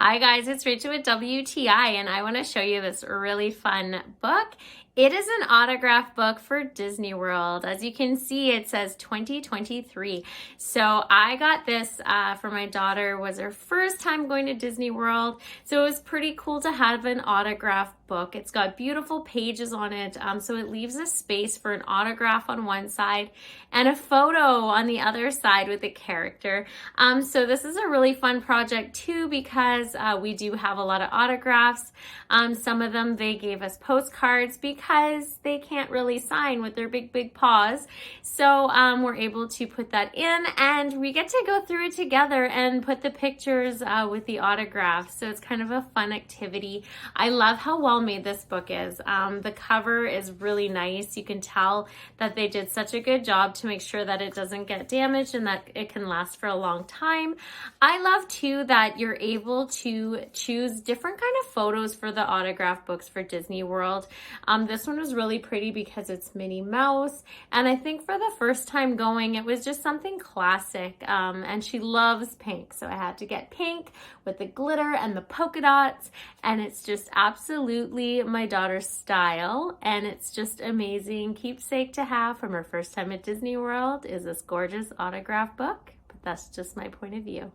Hi guys, it's Rachel with WTI and I want to show you this really fun book. It is an autograph book for Disney World. As you can see, it says 2023. So I got this for my daughter. It was her first time going to Disney World. So it was pretty cool to have an autograph book. It's got beautiful pages on it. So it leaves a space for an autograph on one side and a photo on the other side with a character. So this is a really fun project too because we do have a lot of autographs. Some of them they gave us postcards because they can't really sign with their big paws. So we're able to put that in and we get to go through it together and put the pictures with the autographs. So it's kind of a fun activity. I love how well made this book is. The cover is really nice. You can tell that they did such a good job to make sure that it doesn't get damaged and that it can last for a long time. I love too that you're able to choose different kind of photos for the autograph books for Disney World. This one was really pretty because it's Minnie Mouse, and I think for the first time going it was just something classic, and she loves pink, so I had to get pink with the glitter and the polka dots, and it's just absolutely my daughter's style, and it's just amazing keepsake to have from her first time at Disney World is this gorgeous autograph book. But that's just my point of view.